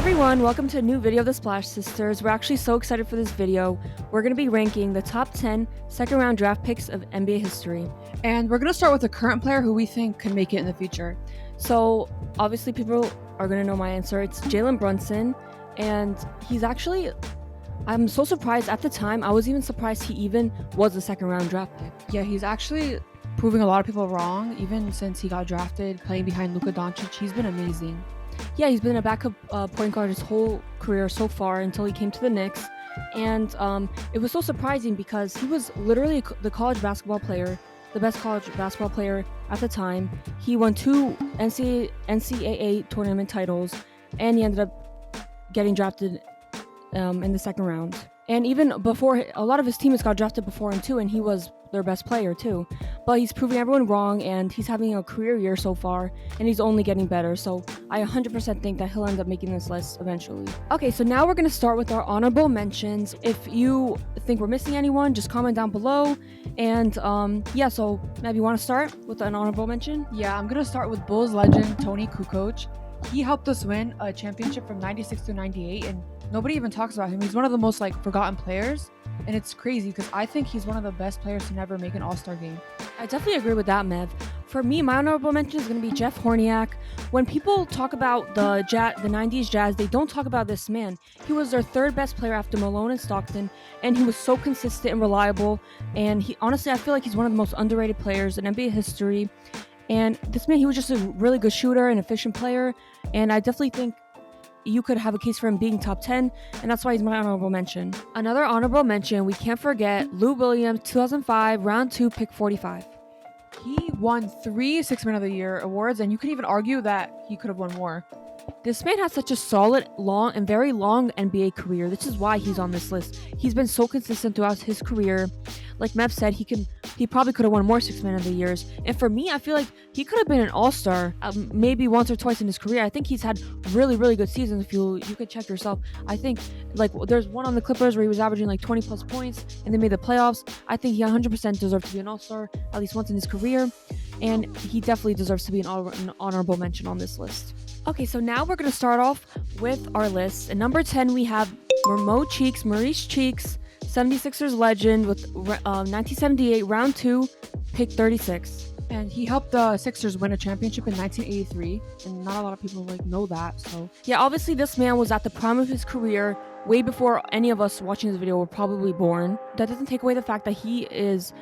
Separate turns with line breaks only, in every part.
everyone, welcome to a new video of the Splash Sisters. We're actually so excited for this video. We're going to be ranking the top 10 second round draft picks of NBA history.
And we're going to start with a current player who we think can make it in the future.
So obviously people are going to know my answer. It's Jalen Brunson, and he's actually, I'm so surprised at the time. I was even surprised he even was a second round draft pick.
Yeah, he's actually proving a lot of people wrong, even since he got drafted playing behind Luka Doncic. He's been amazing.
Yeah, he's been a backup point guard his whole career so far until he came to the Knicks. And it was so surprising because he was literally the college basketball player, the best college basketball player at the time. He won 2 NCAA tournament titles, and he ended up getting drafted in the second round. And even before, a lot of his teammates got drafted before him too, and he was their best player too. But he's proving everyone wrong, and he's having a career year so far, and he's only getting better. So I 100% think that he'll end up making this list eventually. Okay, so now we're going to start with our honorable mentions. If you think we're missing anyone, just comment down below. And yeah, so Mev, you want to start with an honorable mention?
Yeah, I'm going to start with Bulls legend Tony Kukoc. He helped us win a championship from 96 to 98, and nobody even talks about him. He's one of the most forgotten players, and it's crazy because I think he's one of the best players to never make an All-Star game.
I definitely agree with that, Mev. For me, my honorable mention is going to be Jeff Hornacek. When people talk about the 90s Jazz, they don't talk about this man. He was their third best player after Malone and Stockton, and he was so consistent and reliable. And he honestly, I feel like he's one of the most underrated players in NBA history. And this man, he was just a really good shooter and efficient player. And I definitely think you could have a case for him being top 10, and that's why he's my honorable mention. Another honorable mention, we can't forget Lou Williams, 2005, round 2, pick 45.
He won 3 Sixth Man of the Year awards, and you could even argue that he could have won more.
This man has such a solid, long, and very long NBA career. This is why he's on this list. He's been so consistent throughout his career. Like Mev said, he probably could have won more Sixth Man of the Years. And for me, I feel like he could have been an All-Star maybe once or twice in his career. I think he's had really, really good seasons. If you could check yourself. I think there's one on the Clippers where he was averaging 20 plus points and they made the playoffs. I think he 100% deserves to be an All-Star at least once in his career. And he definitely deserves to be an honorable mention on this list. Okay, so now we're going to start off with our list. At number 10, we have Maurice Cheeks, 76ers legend with 1978 round 2, pick 36.
And he helped the Sixers win a championship in 1983, and not a lot of people know that. So
yeah, obviously this man was at the prime of his career way before any of us watching this video were probably born. That doesn't take away the fact that he is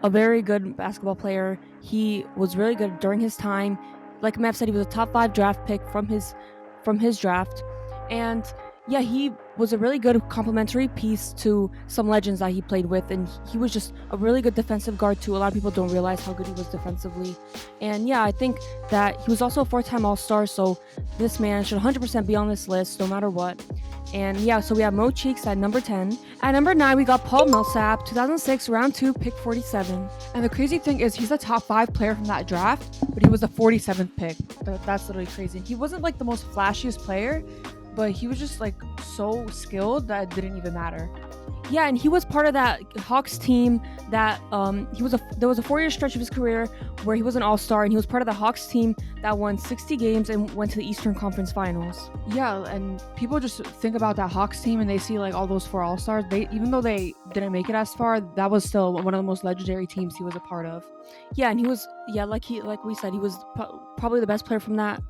a very good basketball player. He was really good during his time. Like Mev said, he was a top 5 draft pick from his draft. And yeah, he was a really good complementary piece to some legends that he played with. And he was just a really good defensive guard too. A lot of people don't realize how good he was defensively. And yeah, I think that he was also a 4-time All-Star. So this man should 100% be on this list no matter what. And yeah, so we have Mo Cheeks at number 10. At number 9, we got Paul Millsap, 2006, round 2, pick 47.
And the crazy thing is he's a top 5 player from that draft, but he was the 47th pick. That's literally crazy. He wasn't the most flashiest player, but he was just so skilled that it didn't even matter.
Yeah, and he was part of that Hawks team that there was a 4-year stretch of his career where he was an All-Star, and he was part of the Hawks team that won 60 games and went to the Eastern Conference Finals.
Yeah, and people just think about that Hawks team and they see all those 4 All-Stars. Even though they didn't make it as far, that was still one of the most legendary teams he was a part of.
Yeah, and he was like we said, he was probably the best player from that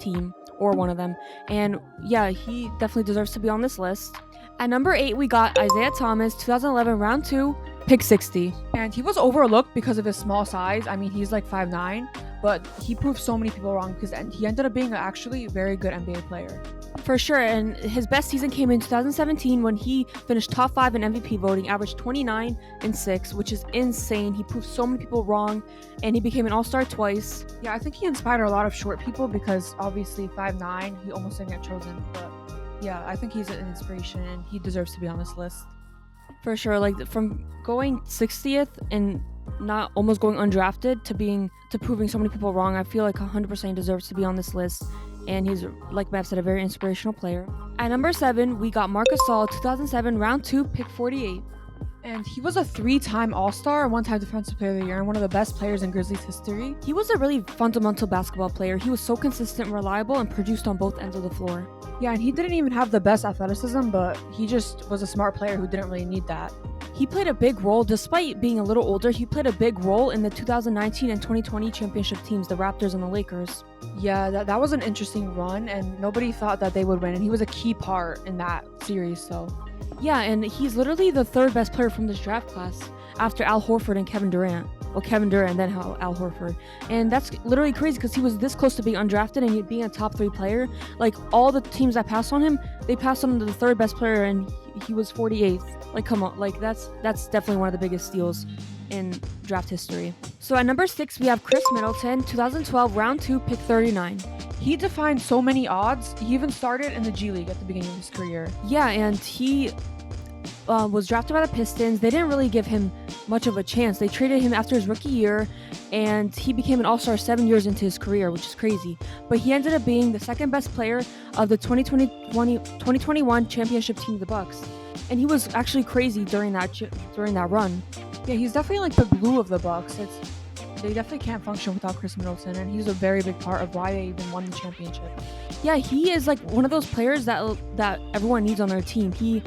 team, or one of them. And yeah, he definitely deserves to be on this list. At number 8, we got Isaiah Thomas, 2011, round 2, pick 60.
And he was overlooked because of his small size. I mean, he's 5'9", but he proved so many people wrong because he ended up being an actually very good NBA player.
For sure, and his best season came in 2017 when he finished top 5 in MVP voting, averaged 29 and 6, which is insane. He proved so many people wrong, and he became an All-Star twice.
Yeah, I think he inspired a lot of short people because obviously 5'9", he almost didn't get chosen, but yeah, I think he's an inspiration and he deserves to be on this list.
For sure, from going 60th and not almost going undrafted to proving so many people wrong, I feel 100% he deserves to be on this list. And he's, like Mev said, a very inspirational player. At number 7, we got Marc Gasol, 2007, round 2, pick 48.
And he was a 3-time All-Star, 1-time Defensive Player of the Year, and one of the best players in Grizzlies history.
He was a really fundamental basketball player. He was so consistent and reliable and produced on both ends of the floor.
Yeah, and he didn't even have the best athleticism, but he just was a smart player who didn't really need that.
He played a big role, despite being a little older, he played a big role in the 2019 and 2020 championship teams, the Raptors and the Lakers.
Yeah, that was an interesting run, and nobody thought that they would win, and he was a key part in that series, so...
Yeah, and he's literally the third best player from this draft class after Al Horford and Kevin Durant. Well, Kevin Durant and then Al Horford. And that's literally crazy because he was this close to being undrafted and being a top 3 player. Like, all the teams that passed on him, they passed on him to the third best player and he was 48th. Like, come on. Like, that's definitely one of the biggest steals in draft history. So at number 6, we have Chris Middleton, 2012 round 2, pick 39.
He defined so many odds. He even started in the G League at the beginning of his career.
Yeah, and he was drafted by the Pistons. They didn't really give him much of a chance. They traded him after his rookie year, and he became an all-star 7 years into his career, which is crazy. But he ended up being the second best player of the 2021 championship team, the Bucks. And he was actually crazy during that run.
Yeah, he's definitely like the glue of the Bucks. They definitely can't function without Chris Middleton, and he's a very big part of why they even won the championship.
Yeah, he is like one of those players that everyone needs on their team. He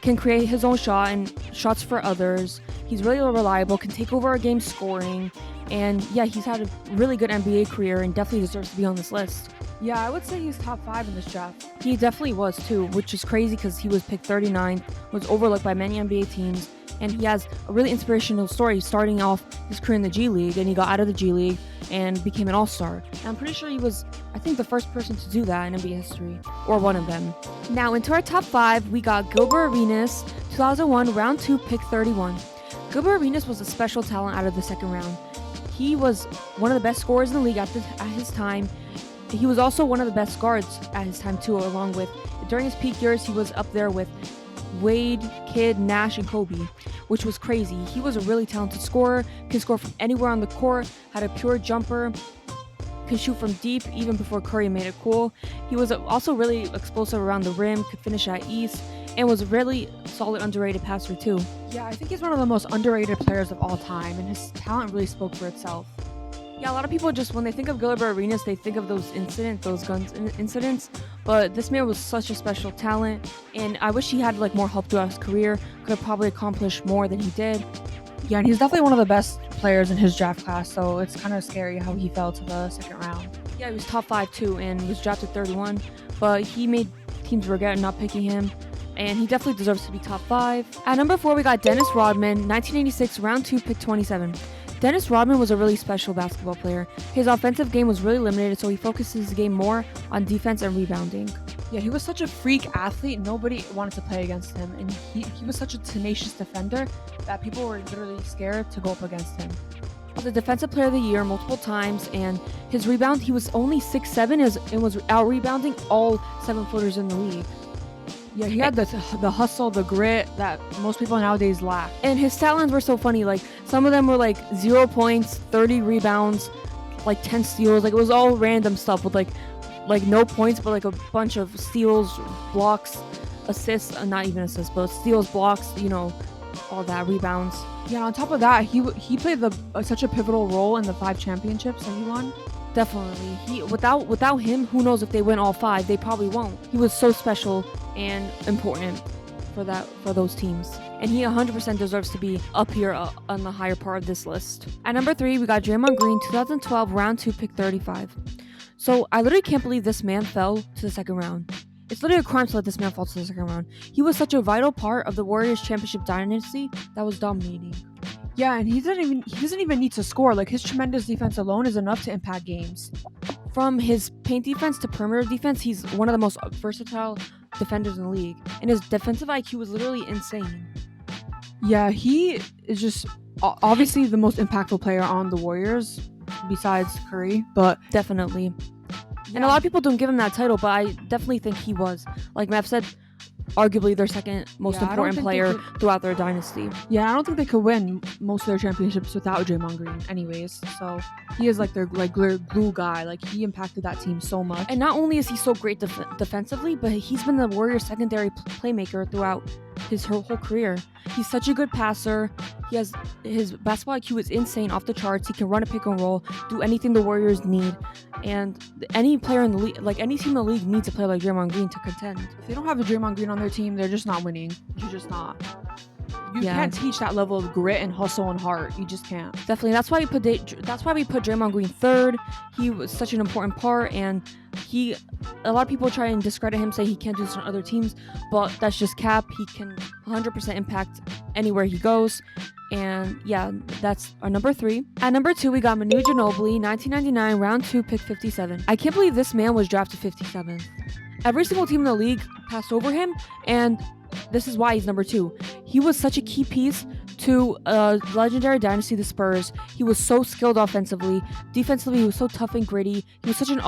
can create his own shot and shots for others. He's really reliable, can take over a game scoring, and yeah, he's had a really good NBA career and definitely deserves to be on this list.
Yeah, I would say he's top 5 in this draft.
He definitely was too, which is crazy because he was picked 39th, was overlooked by many NBA teams, and he has a really inspirational story starting off his career in the G League, and he got out of the G League and became an all-star. And I'm pretty sure he was, I think, the first person to do that in NBA history, or one of them. Now, into our top 5, we got Gilbert Arenas, 2001, round 2, pick 31. Gilbert Arenas was a special talent out of the second round. He was one of the best scorers in the league at his time. He was also one of the best guards at his time too, along with, during his peak years, he was up there with Wade, Kidd, Nash, and Kobe, which was crazy. He was a really talented scorer, can score from anywhere on the court, had a pure jumper, could shoot from deep even before Curry made it cool. He was also really explosive around the rim, could finish at ease, and was a really solid underrated passer too.
Yeah, I think he's one of the most underrated players of all time, and his talent really spoke for itself.
Yeah, a lot of people just, when they think of Gilbert Arenas, they think of those guns incidents, but this man was such a special talent, and I wish he had like more help throughout his career, could have probably accomplished more than he did.
Yeah, and he's definitely one of the best players in his draft class, so it's kind of scary how he fell to the second round.
Yeah, he was top 5 too, and was drafted 31, but he made teams regret not picking him, and he definitely deserves to be top 5. At number 4, we got Dennis Rodman, 1986, round 2, pick 27. Dennis Rodman was a really special basketball player. His offensive game was really limited, so he focused his game more on defense and rebounding.
Yeah, he was such a freak athlete. Nobody wanted to play against him, and he was such a tenacious defender that people were literally scared to go up against him.
He was the defensive player of the year multiple times, and his rebound, he was only 6'7", and was out-rebounding all 7-footers in the league.
Yeah, he had the hustle, the grit that most people nowadays lack.
And his stat lines were so funny. Like, some of them were like 0 points, 30 rebounds, like 10 steals. Like, it was all random stuff with like no points, but like a bunch of steals, blocks, assists, not even assists, but steals, blocks, all that, rebounds.
Yeah, on top of that, he played such a pivotal role in the 5 championships that he won.
Definitely. Without him, who knows if they win all 5? They probably won't. He was so special and important for those teams. And he 100% deserves to be up here on the higher part of this list. At number 3, we got Draymond Green, 2012, round 2, pick 35. So I literally can't believe this man fell to the second round. It's literally a crime to let this man fall to the second round. He was such a vital part of the Warriors championship dynasty that was dominating.
Yeah, and he doesn't even need to score. Like, his tremendous defense alone is enough to impact games.
From his paint defense to perimeter defense, he's one of the most versatile defenders in the league. And his defensive IQ was literally insane.
Yeah, he is just obviously the most impactful player on the Warriors besides Curry, but
definitely.
Yeah.
And a lot of people don't give him that title, but I definitely think he was. Like Mev said, arguably their second most important player throughout their dynasty.
Yeah, I don't think they could win most of their championships without Draymond Green anyways. So he is like their glue guy. Like, he impacted that team so much.
And not only is he so great defensively, but he's been the Warriors' secondary playmaker throughout his whole career. He's such a good passer. His basketball IQ is insane, off the charts. He can run a pick and roll, do anything the Warriors need, and any player in the league, like any team in the league, needs a player like Draymond Green to contend.
If they don't have a Draymond Green on their team, they're just not winning. You're just not. You can't teach that level of grit and hustle and heart. You just can't.
Definitely. That's why we put Draymond Green third. He was such an important part, and a lot of people try and discredit him, say he can't do this on other teams, but that's just cap. He can 100% impact anywhere he goes. And yeah, that's our number 3. At number 2, we got Manu Ginobili, 1999, round 2, pick 57. I can't believe this man was drafted 57th. Every single team in the league passed over him, and this is why he's number 2. He was such a key piece to a legendary dynasty, the Spurs. He was so skilled offensively. Defensively, he was so tough and gritty. He was such an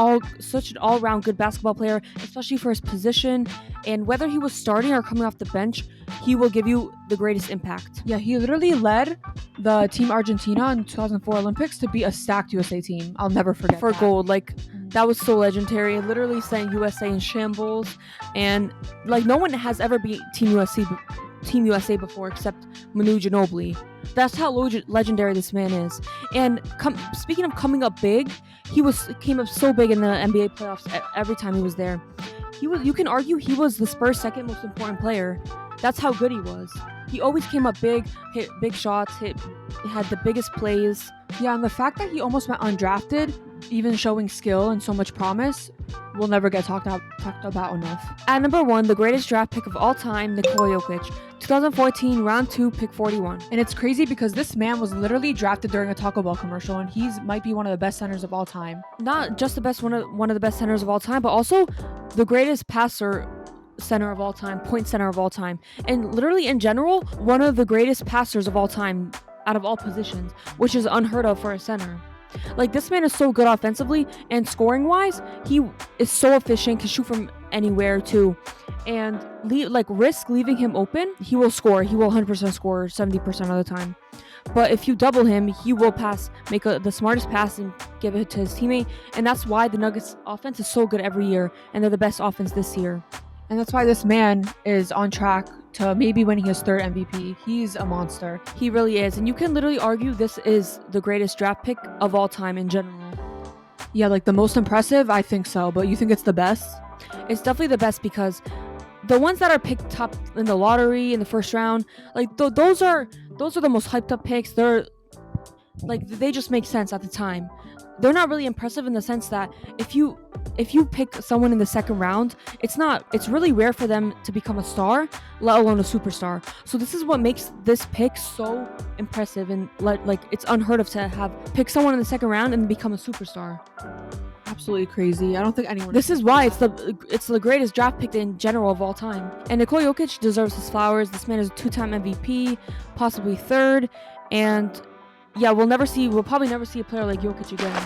all-around good basketball player, especially for his position. And whether he was starting or coming off the bench, he will give you the greatest impact.
Yeah, he literally led the Team Argentina in 2004 Olympics to be a stacked USA team. I'll never forget
for
that.
Gold. Like, that was so legendary. It literally sent USA in shambles, and like no one has ever beat Team USA before except Manu Ginobili. That's how legendary this man is. And speaking of coming up big, he came up so big in the NBA playoffs every time he was there. You can argue he was the Spurs' second most important player. That's how good he was. He always came up big, hit big shots, had the biggest plays.
Yeah, and the fact that he almost went undrafted, even showing skill and so much promise, will never get talked about enough.
At number 1, the greatest draft pick of all time, Nikola Jokic, 2014, round 2, pick 41.
And it's crazy because this man was literally drafted during a Taco Bell commercial, and might be one of the best centers of all time.
Not just one of the best centers of all time, but also the greatest passer center of all time, point center of all time, and literally in general, one of the greatest passers of all time out of all positions, which is unheard of for a center. Like, this man is so good offensively, and scoring wise, he is so efficient, can shoot from anywhere too, and risk leaving him open, he will score. He will 100% score 70% of the time. But if you double him, he will make the smartest pass and give it to his teammate, and that's why the Nuggets offense is so good every year, and they're the best offense this year.
And that's why this man is on track to maybe winning his 3rd MVP. He's a monster.
He really is. And you can literally argue this is the greatest draft pick of all time in general.
Yeah, like the most impressive, I think so. But you think it's the best?
It's definitely the best because the ones that are picked top in the lottery in the first round, like those are the most hyped up picks. They're like, they just make sense at the time. They're not really impressive in the sense that if you pick someone in the second round, it's really rare for them to become a star, let alone a superstar. So this is what makes this pick so impressive, and like it's unheard of to pick someone in the second round and become a superstar.
Absolutely crazy. I don't think anyone.
This is why it's the greatest draft pick in general of all time. And Nikola Jokic deserves his flowers. This man is a 2-time MVP, possibly 3rd, and yeah, we'll probably never see a player like Jokic again.